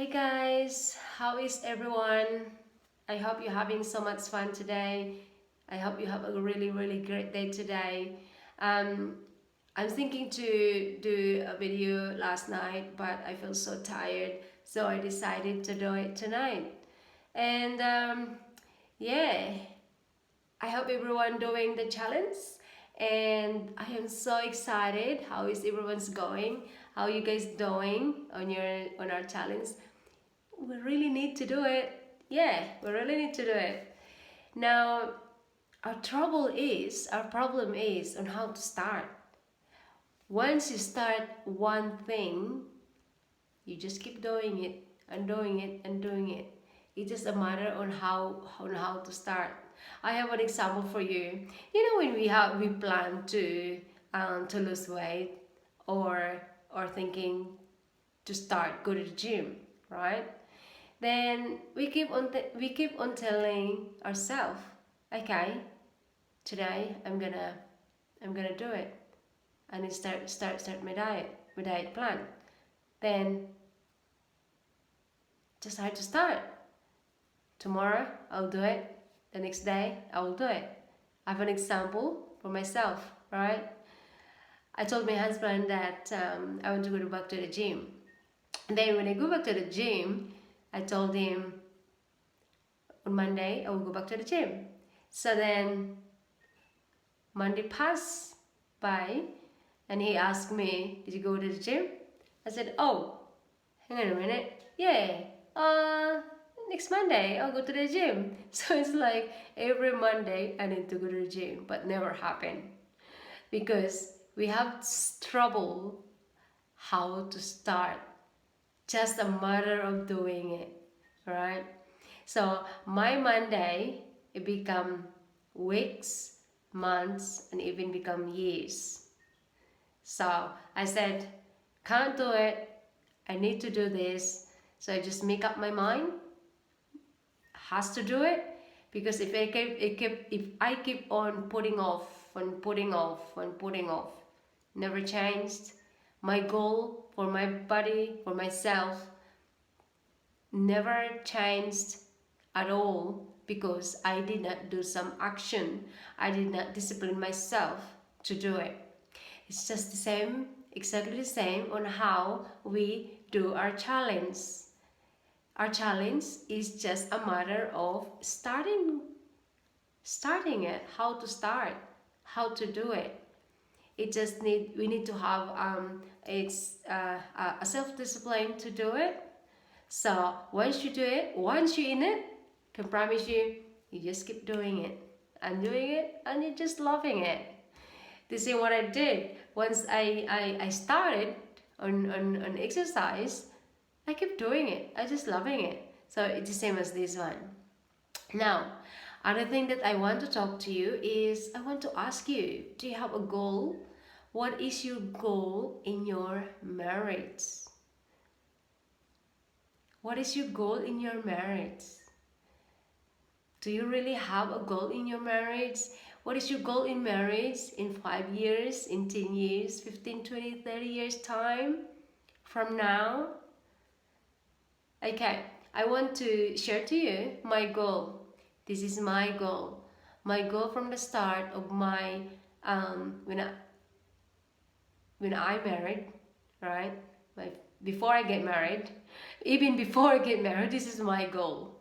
Hi guys, how is everyone? I hope you're having so much fun today. I hope you have a really great day today. Um, I'm thinking to do a video last night, but I feel so tired, so I decided to do it tonight. And yeah, I hope everyone doing the challenge. And I am so excited. How is everyone's going? How you guys doing on our challenge? We really need to do it. Yeah, we really need to do it. Now, our problem is on how to start. Once you start one thing, you just keep doing it and doing it and doing it. It's just a matter on how to start. I have an example for you. You know when we plan to lose weight or thinking to start go to the gym, right? Then we keep on telling ourselves, okay, today I'm gonna do it, and then start my diet plan. Then just hard to start. Tomorrow I'll do it. The next day I will do it. I have an example for myself, right? I told my husband that I want to go back to the gym. And then when I go back to the gym, I told him on Monday I will go back to the gym. So then Monday passed by and he asked me, did you go to the gym? I said, oh, hang on a minute. Yeah, next Monday I'll go to the gym. So it's like every Monday I need to go to the gym, but never happen because we have trouble how to start. Just a matter of doing it, right? So my Monday, it become weeks, months, and even become years. So I said, can't do it. I need to do this. So I just make up my mind, has to do it, because if I keep on putting off and putting off and putting off, never changed. My goal for my body, for myself, never changed at all because I did not do some action. I did not discipline myself to do it. It's just the same, exactly the same on how we do our challenge. Our challenge is just a matter of starting it, how to start, how to do it. We need to have it's a self-discipline to do it. So once you do it, once you're in it, can promise you, you just keep doing it and doing it, and you're just loving it. This is what I did. Once I started on exercise, I kept doing it. I just loving it. So it's the same as this one. Now, other thing that I want to talk to you is I want to ask you, do you have a goal? What is your goal in your marriage? What is your goal in your marriage? Do you really have a goal in your marriage? What is your goal in marriage in 5 years, in 10 years, 15, 20, 30 years time from now? Okay, I want to share to you my goal. This is my goal. My goal from the start of my when I married, right? My, before I get married, even before I get married, this is my goal.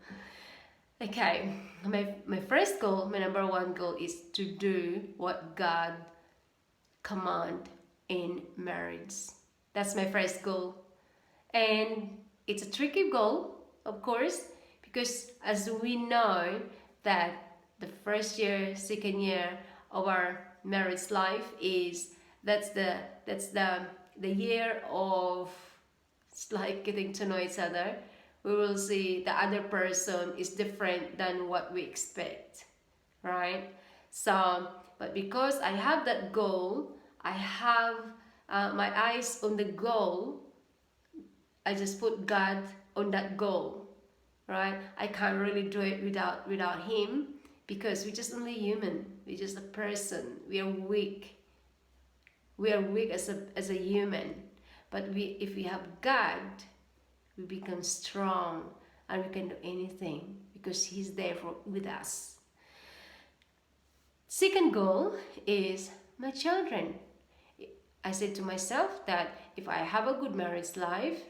Okay, my first goal, my number one goal is to do what God command in marriage. That's my first goal. And it's a tricky goal, of course, because as we know that the first year, second year of our marriage life is that's the year of, it's like getting to know each other. We will see the other person is different than what we expect, right? So, but because I have that goal, I have my eyes on the goal. I just put God on that goal, right? I can't really do it without Him because we're just only human. We're just a person. We are weak. We are weak as a human. But if we have God, we become strong, and we can do anything because He's there with us. Second goal is my children. I said to myself that if I have a good marriage life,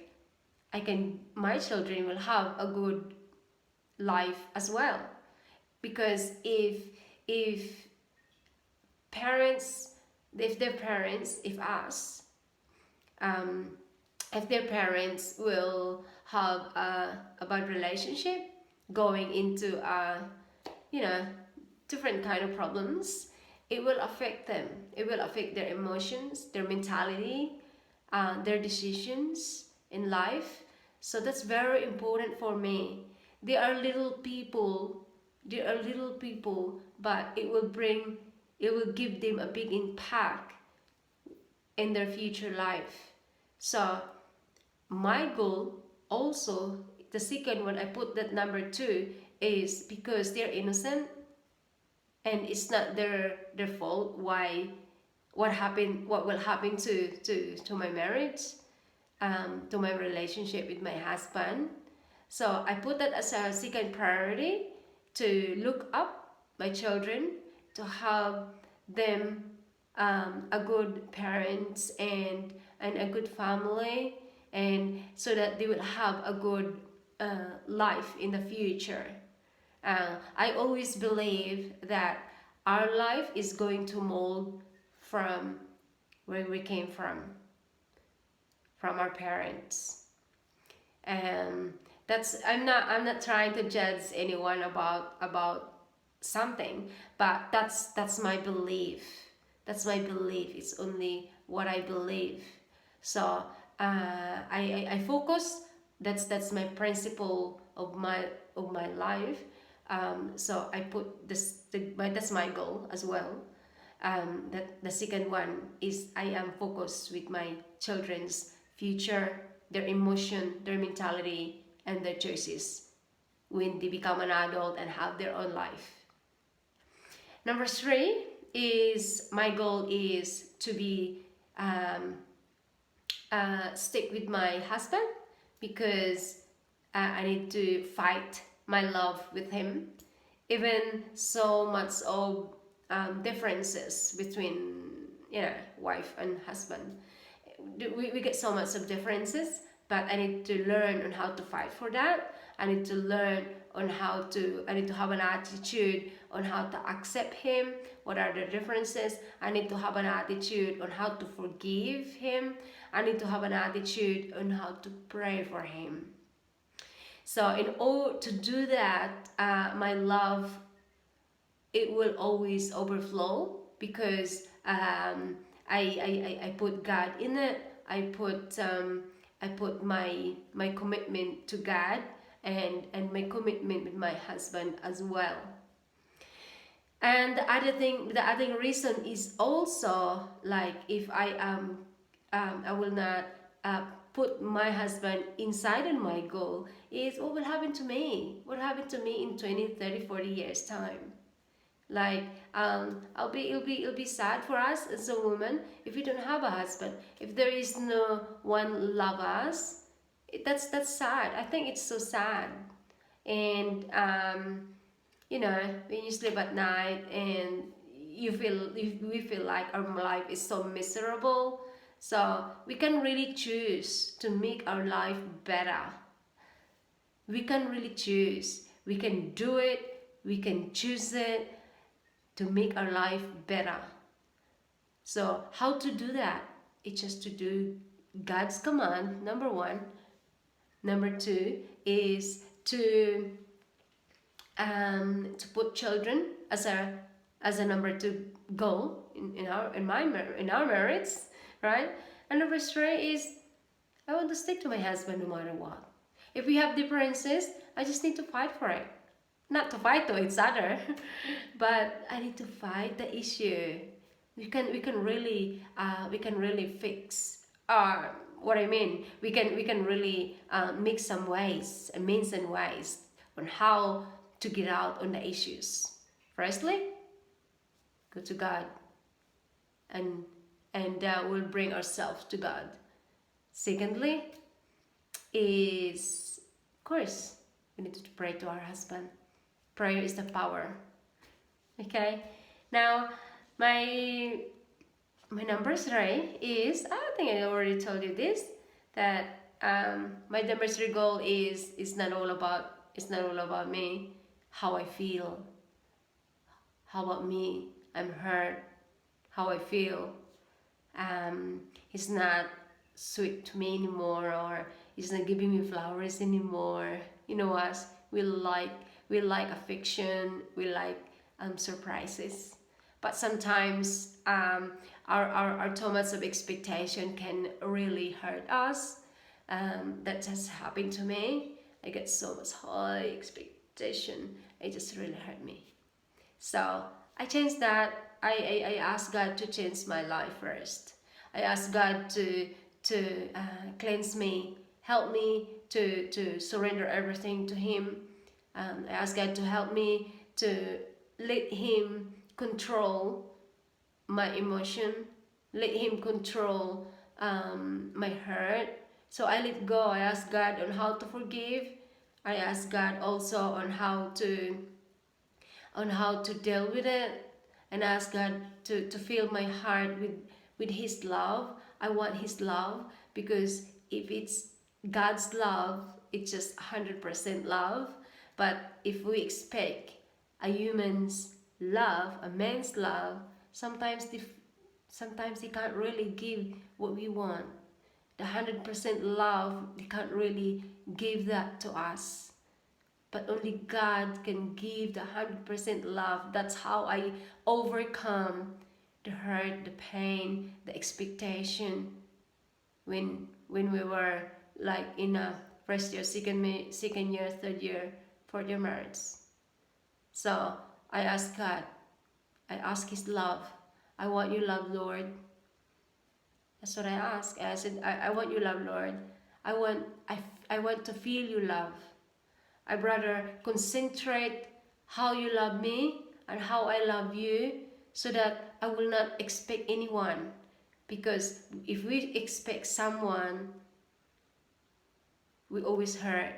my children will have a good life as well. Because if parents, if their parents, if their parents will have a bad relationship, going into different kind of problems, it will affect them. It will affect their emotions, their mentality, their decisions in life. So that's very important for me. They are little people, but it will give them a big impact in their future life. So my goal also, the second one, I put that number 2, is because they're innocent and it's not their fault what will happen to my marriage, to my relationship with my husband. So I put that as a second priority, to look up my children, to have them a good parents and a good family, and so that they will have a good life in the future. I always believe that our life is going to mold from where we came from our parents. That's I'm not trying to judge anyone about something, but that's my belief. That's my belief. It's only what I believe. So I focus. That's my principle of my life. So I put that's my goal as well. That the second one is I am focused with my children's future, their emotion, their mentality, and their choices when they become an adult and have their own life. Number 3 is my goal is to be stick with my husband, because I need to fight my love with him, even so much of differences between wife and husband. We get so much of differences, but I need to learn on how to fight for that. I need to learn on I need to have an attitude on how to accept him. What are the differences? I need to have an attitude on how to forgive him. I need to have an attitude on how to pray for him. So in order to do that, my love, it will always overflow, because I put God in it. I put my commitment to God and my commitment with my husband as well. And the other reason is also, like, if I will not put my husband inside of my goal, is what will happen to me? What happened to me in 20, 30, 40 years time? Like, it'll be sad for us as a woman if we don't have a husband. If there is no one love us, that's sad. I think it's so sad. And when you sleep at night and we feel like our life is so miserable. So we can really choose to make our life better. We can really choose. We can do it. We can choose it to make our life better. So how to do that? It's just to do God's command, number 1. Number 2 is to put children as a number 2 goal in our marriage, right? And number 3 is I want to stick to my husband no matter what. If we have differences, I just need to fight for it. Not to fight to each other, but I need to fight the issue. We can really fix what I mean. We can really make some ways, means and ways on how to get out on the issues. Firstly, go to God, and we'll bring ourselves to God. Secondly, is, of course, we need to pray to our husband. Prayer is the power. Okay. Now, my number 3 is, I think I already told you this, that my number 3 goal is it's not all about me, how I feel. How about me? I'm hurt. How I feel. He's not sweet to me anymore, or he's not giving me flowers anymore. You know us, we like affection, we like surprises, but sometimes our too much of expectation can really hurt us. That just happened to me. I get so much high expectation, it just really hurt me. So I changed that. I asked God to change my life first. I asked God to cleanse me, help me to surrender everything to Him. I asked God to help me to let Him control my emotion, let Him control my hurt. So I let go. I asked God on how to forgive. I asked God also on how to deal with it, and ask God to fill my heart with His love. I want His love, because if it's God's love, it's just 100% love. But if we expect a human's love, a man's love, sometimes he can't really give what we want. The 100% love, he can't really give that to us. But only God can give the 100% love. That's how I overcome the hurt, the pain, the expectation when we were like in a first year, second year, third year, fourth year marriage. So I asked God, I asked His love. I want your love, Lord. That's what I asked. I said, I want your love, Lord. I want to feel your love. I'd rather concentrate how you love me and how I love you, so that I will not expect anyone. Because if we expect someone, we always hurt.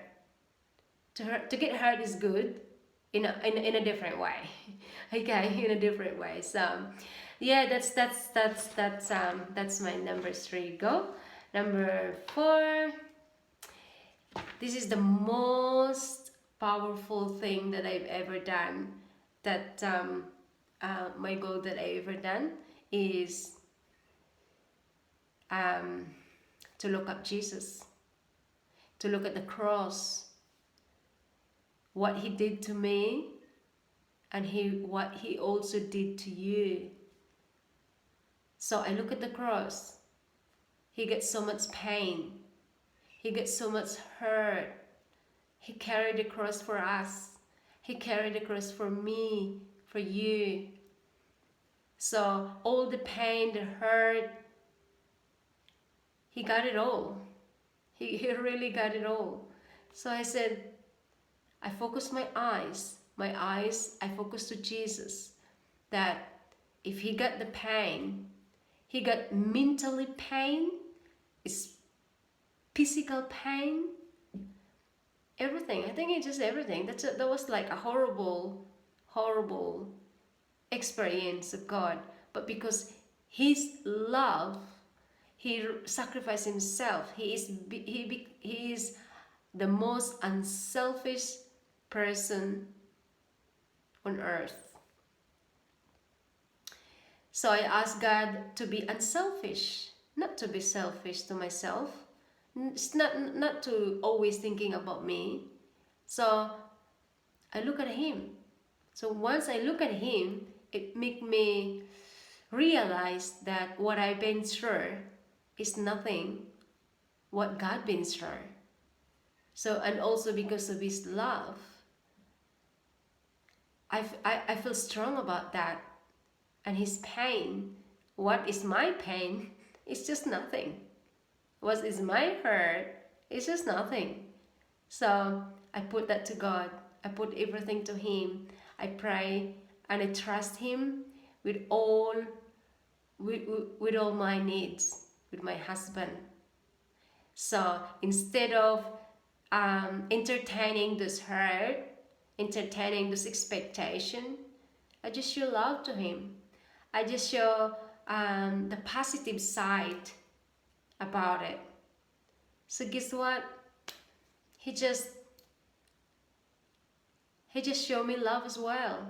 To get hurt is good in a different way. Okay, in a different way. So yeah, that's my number 3 goal. Number 4. This is the most powerful thing that I've ever done. That my goal that I've ever done is to look up Jesus, to look at the cross, what He did to me, and what He also did to you. So I look at the cross. He gets so much pain. He gets so much hurt. He carried the cross for us. He carried the cross for me, for you. So all the pain, the hurt, He got it all. He really got it all. So I said, I focus my eyes, I focus to Jesus. That if He got the pain, He got mentally pain, it's physical pain, everything. I think it's just everything. That was like a horrible experience of God. But because His love, He sacrificed Himself. He is the most unselfish person on earth. So I asked God to be unselfish, not to be selfish to myself. It's not to always thinking about me. So I look at Him. So once I look at Him, it make me realize that what I've been through is nothing what God been through. So, and also because of His love, I feel strong about that. And His pain, what is my pain? It's just nothing. What is my hurt? It's just nothing. So I put that to God. I put everything to Him. I pray and I trust Him with all my needs, with my husband. So instead of entertaining this hurt, entertaining this expectation, I just show love to him. I just show the positive side about it. So guess what? He just showed me love as well.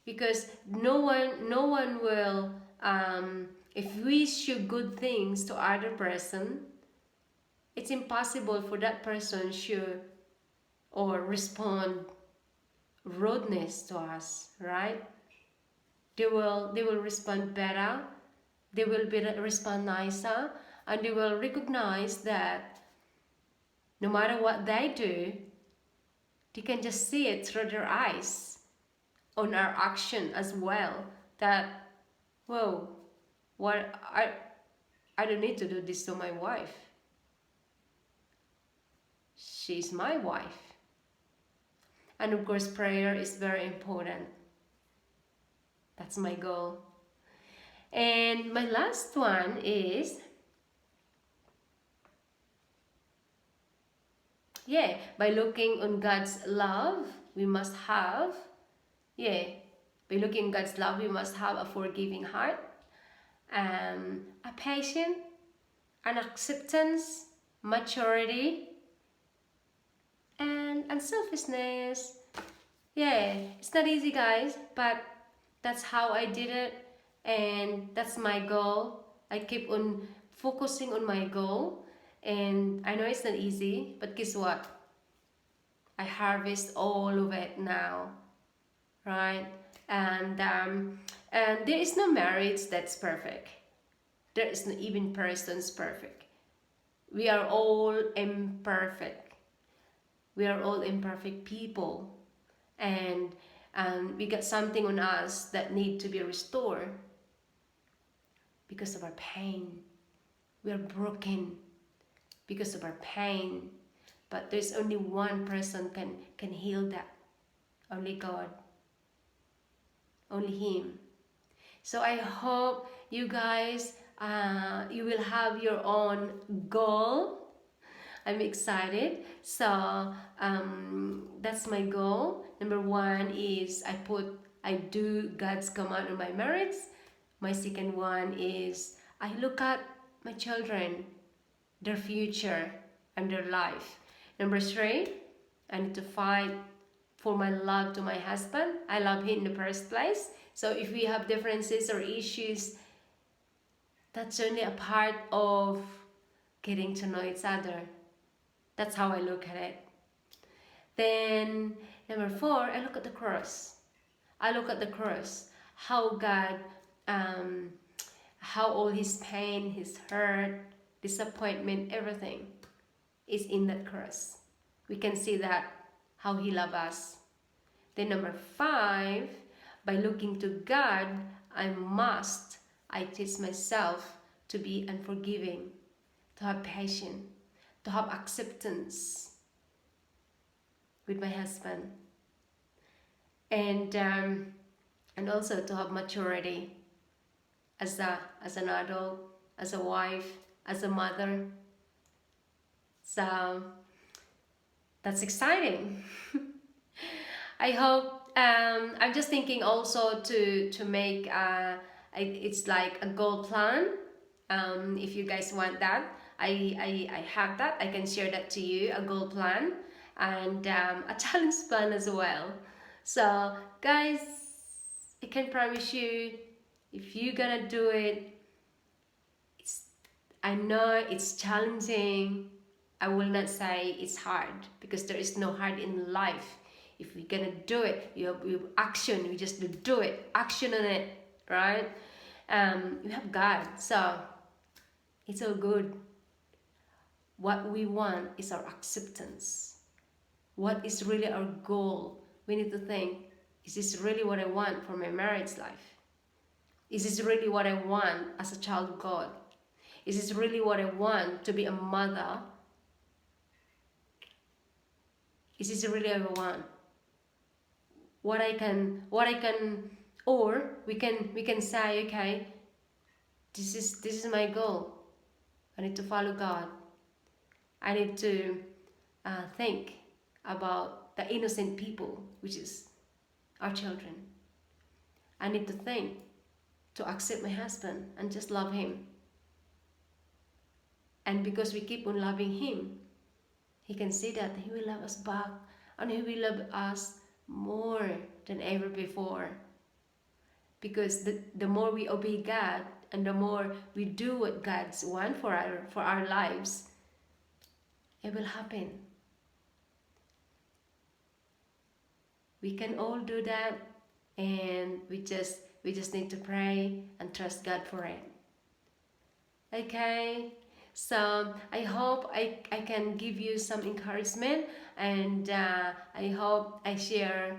Because no one will, if we show good things to other person, it's impossible for that person show or respond rudeness to us, right? They will respond better, they will respond nicer, and they will recognize that no matter what they do, they can just see it through their eyes on our action as well, that, whoa, what, I don't need to do this to my wife. She's my wife. And of course, prayer is very important. That's my goal. And my last one is, by looking on God's love, we must have, by looking at God's love, we must have a forgiving heart, a patience, an acceptance, maturity, and unselfishness. It's not easy, guys, but that's how I did it, and that's my goal. I keep on focusing on my goal, and I know it's not easy, but guess what? I harvest all of it now, right? And there is no marriage that's perfect. There is no even persons perfect. We are all imperfect. We are all imperfect people, and we got something on us that need to be restored because of our pain. We are broken because of our pain, but there's only one person can heal that. Only God. Only Him. So I hope you guys, you will have your own goal. I'm excited. So that's my goal. Number one is I do God's command on my marriage. My second one is I look at my children, their future and their life. Number three, I need to fight for my love to my husband. I love him in the first place. So if we have differences or issues, that's only a part of getting to know each other. That's how I look at it. Then number four, I look at the cross. I look at the cross. How God, how all his pain, his hurt, disappointment, everything is in that cross. We can see that, how he loves us. Then number five, by looking to God, I teach myself to be unforgiving, to have patience, to have acceptance with my husband, and also to have maturity as an adult, as a wife, as a mother. So that's exciting. I hope, I'm just thinking also to make it's like a goal plan. If you guys want that, I have that. I can share that to you, a goal plan, and a challenge plan as well. So guys, I can promise you, if you're gonna do it, I know it's challenging. I will not say it's hard, because there is no hard in life. If we're gonna do it, you have action. We just do it, action on it, right? We have God, so it's all good. What we want is our acceptance. What is really our goal? We need to think, is this really what I want for my marriage life? Is this really what I want as a child of God? Is this really what I want to be a mother? Is this really what I want? What I can, or we can say, okay, this is my goal. I need to follow God. I need to think about the innocent people, which is our children. I need to think to accept my husband and just love him. And because we keep on loving him, he can see that he will love us back, and he will love us more than ever before. Because the more we obey God and the more we do what God's want for our lives, it will happen. We can all do that, and we just need to pray and trust God for it. Okay, so I hope I can give you some encouragement, and I hope I share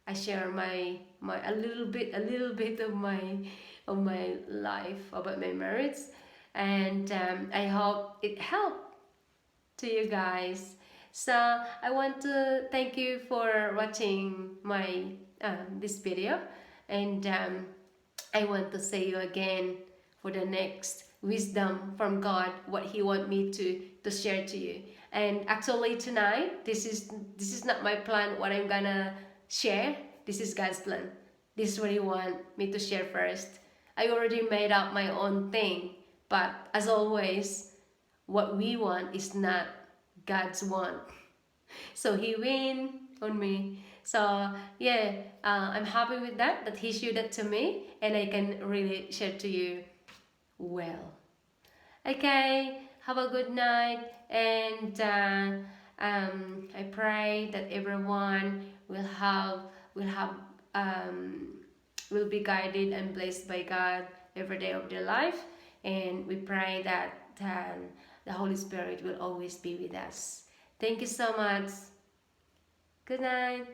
my a little bit of my life about my marriage, and I hope it helped to you guys. So I want to thank you for watching my this video, and I want to see you again for the next wisdom from God, what He want me to share to you. And actually tonight, this is not my plan. What I'm gonna share, this is God's plan. This is what He want me to share first. I already made up my own thing, but as always, what we want is not God's want. So He win on me. So yeah, I'm happy with that He showed that to me, and I can really share to you well. Okay, have a good night, and I pray that everyone will have will be guided and blessed by God every day of their life, and we pray that the Holy Spirit will always be with us. Thank you so much. Good night.